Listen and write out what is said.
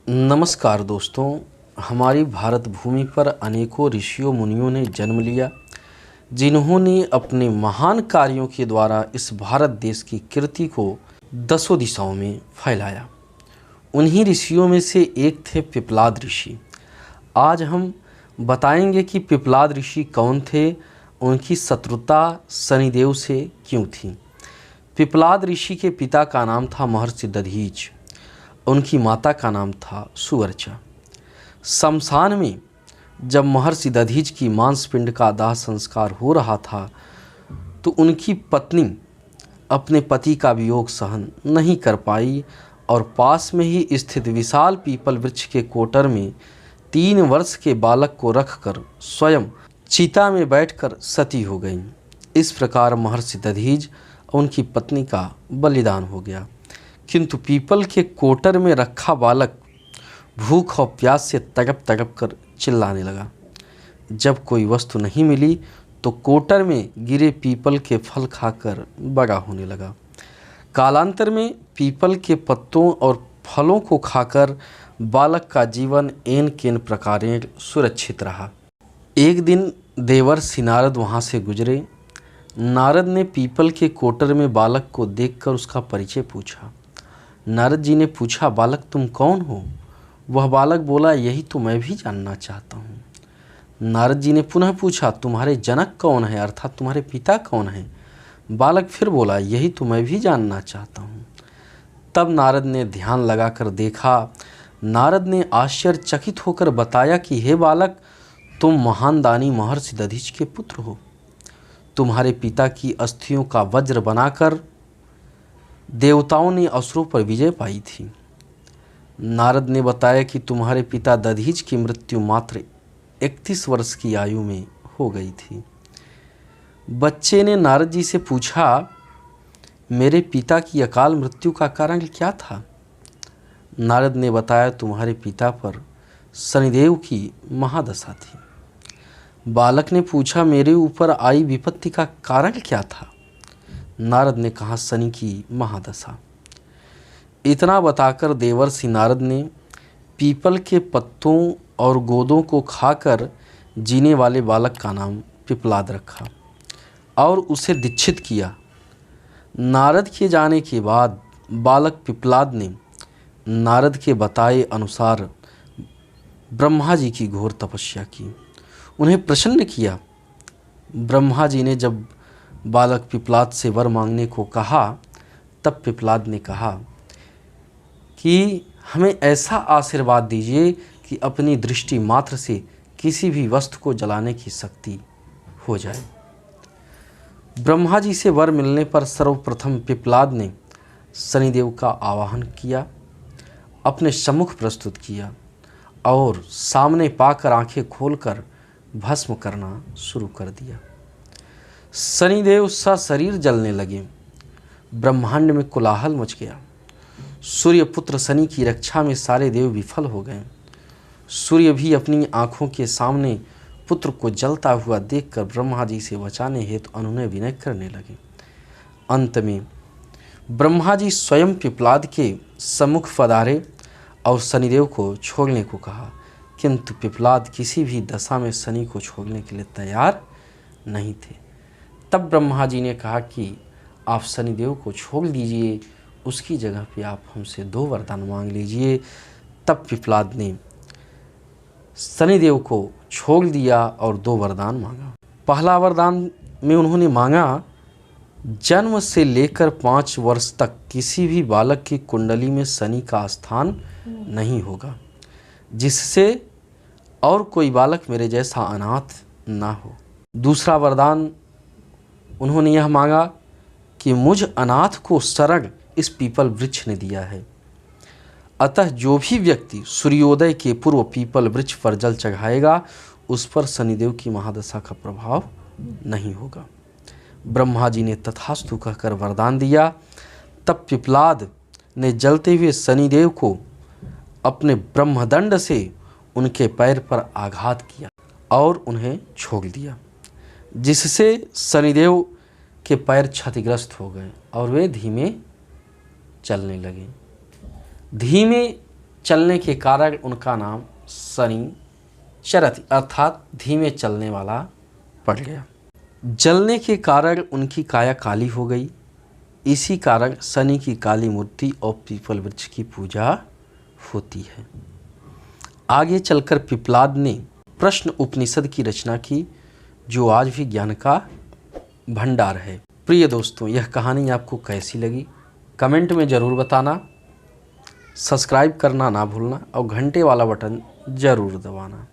नमस्कार दोस्तों, हमारी भारत भूमि पर अनेकों ऋषियों मुनियों ने जन्म लिया, जिन्होंने अपने महान कार्यों के द्वारा इस भारत देश की कीर्ति को दसों दिशाओं में फैलाया। उन्हीं ऋषियों में से एक थे पिप्पलाद ऋषि। आज हम बताएंगे कि पिप्पलाद ऋषि कौन थे, उनकी शत्रुता शनिदेव से क्यों थी। पिप्पलाद ऋषि के पिता का नाम था महर्षि दधीच, उनकी माता का नाम था सुवर्चा। शमशान में जब महर्षि दधीच की मांसपिंड का दाह संस्कार हो रहा था तो उनकी पत्नी अपने पति का वियोग सहन नहीं कर पाई और पास में ही स्थित विशाल पीपल वृक्ष के कोटर में 3 वर्ष के बालक को रखकर स्वयं चिता में बैठकर सती हो गईं। इस प्रकार महर्षि दधीच और उनकी पत्नी का बलिदान हो गया। किंतु पीपल के कोटर में रखा बालक भूख और प्यास से तड़प तड़प कर चिल्लाने लगा। जब कोई वस्तु नहीं मिली तो कोटर में गिरे पीपल के फल खाकर बड़ा होने लगा। कालांतर में पीपल के पत्तों और फलों को खाकर बालक का जीवन एन केन प्रकारेण सुरक्षित रहा। एक दिन देवर्षि नारद वहाँ से गुजरे। नारद ने पीपल के कोटर में बालक को देखकर उसका परिचय पूछा। नारद जी ने पूछा, बालक तुम कौन हो? वह बालक बोला, यही तो मैं भी जानना चाहता हूँ। नारद जी ने पुनः पूछा, तुम्हारे जनक कौन है, अर्थात तुम्हारे पिता कौन है? बालक फिर बोला, यही तो मैं भी जानना चाहता हूँ। तब नारद ने ध्यान लगाकर देखा। नारद ने आश्चर्यचकित होकर बताया कि हे बालक, तुम महान दानी महर्षि दधीच के पुत्र हो। तुम्हारे पिता की अस्थियों का वज्र बनाकर देवताओं ने असुरों पर विजय पाई थी। नारद ने बताया कि तुम्हारे पिता दधीच की मृत्यु मात्र 31 वर्ष की आयु में हो गई थी। बच्चे ने नारद जी से पूछा, मेरे पिता की अकाल मृत्यु का कारण क्या था? नारद ने बताया, तुम्हारे पिता पर शनिदेव की महादशा थी। बालक ने पूछा, मेरे ऊपर आई विपत्ति का कारण क्या था? नारद ने कहा, शनि की महादशा। इतना बताकर देवर्षि नारद ने पीपल के पत्तों और गोदों को खाकर जीने वाले बालक का नाम पिप्पलाद रखा और उसे दीक्षित किया। नारद के जाने के बाद बालक पिप्पलाद ने नारद के बताए अनुसार ब्रह्मा जी की घोर तपस्या की, उन्हें प्रसन्न किया। ब्रह्मा जी ने जब बालक पिप्पलाद से वर मांगने को कहा तब पिप्पलाद ने कहा कि हमें ऐसा आशीर्वाद दीजिए कि अपनी दृष्टि मात्र से किसी भी वस्तु को जलाने की शक्ति हो जाए। ब्रह्मा जी से वर मिलने पर सर्वप्रथम पिप्पलाद ने शनिदेव का आवाहन किया, अपने सम्मुख प्रस्तुत किया और सामने पाकर आंखें खोलकर भस्म करना शुरू कर दिया। शनिदेव सशरीर जलने लगे। ब्रह्मांड में कोलाहल मच गया। सूर्य पुत्र शनि की रक्षा में सारे देव विफल हो गए। सूर्य भी अपनी आंखों के सामने पुत्र को जलता हुआ देखकर ब्रह्मा जी से बचाने हेतु अनुनय विनय करने लगे। अंत में ब्रह्मा जी स्वयं पिप्पलाद के सम्मुख पधारे और शनिदेव को छोड़ने को कहा, किंतु पिप्पलाद किसी भी दशा में शनि को छोड़ने के लिए तैयार नहीं थे। तब ब्रह्मा जी ने कहा कि आप शनिदेव को छोड़ दीजिए, उसकी जगह पे आप हमसे 2 वरदान मांग लीजिए। तब पिप्पलाद ने शनिदेव को छोड़ दिया और 2 वरदान मांगा। पहला वरदान में उन्होंने मांगा, जन्म से लेकर 5 वर्ष तक किसी भी बालक की कुंडली में शनि का स्थान नहीं होगा, जिससे और कोई बालक मेरे जैसा अनाथ ना हो। दूसरा वरदान उन्होंने यह मांगा कि मुझ अनाथ को शरण इस पीपल वृक्ष ने दिया है, अतः जो भी व्यक्ति सूर्योदय के पूर्व पीपल वृक्ष पर जल चढ़ाएगा उस पर शनिदेव की महादशा का प्रभाव नहीं होगा। ब्रह्मा जी ने तथास्तु कहकर वरदान दिया। तब पिप्पलाद ने जलते हुए शनिदेव को अपने ब्रह्मदंड से उनके पैर पर आघात किया और उन्हें छोड़ दिया, जिससे शनिदेव के पैर क्षतिग्रस्त हो गए और वे धीमे चलने लगे। धीमे चलने के कारण उनका नाम शनि चरति अर्थात धीमे चलने वाला पड़ गया। जलने के कारण उनकी काया काली हो गई। इसी कारण शनि की काली मूर्ति और पीपल वृक्ष की पूजा होती है। आगे चलकर पिप्लाद ने प्रश्न उपनिषद की रचना की, जो आज भी ज्ञान का भंडार है। प्रिय दोस्तों, यह कहानी आपको कैसी लगी कमेंट में ज़रूर बताना। सब्सक्राइब करना ना भूलना और घंटे वाला बटन ज़रूर दबाना।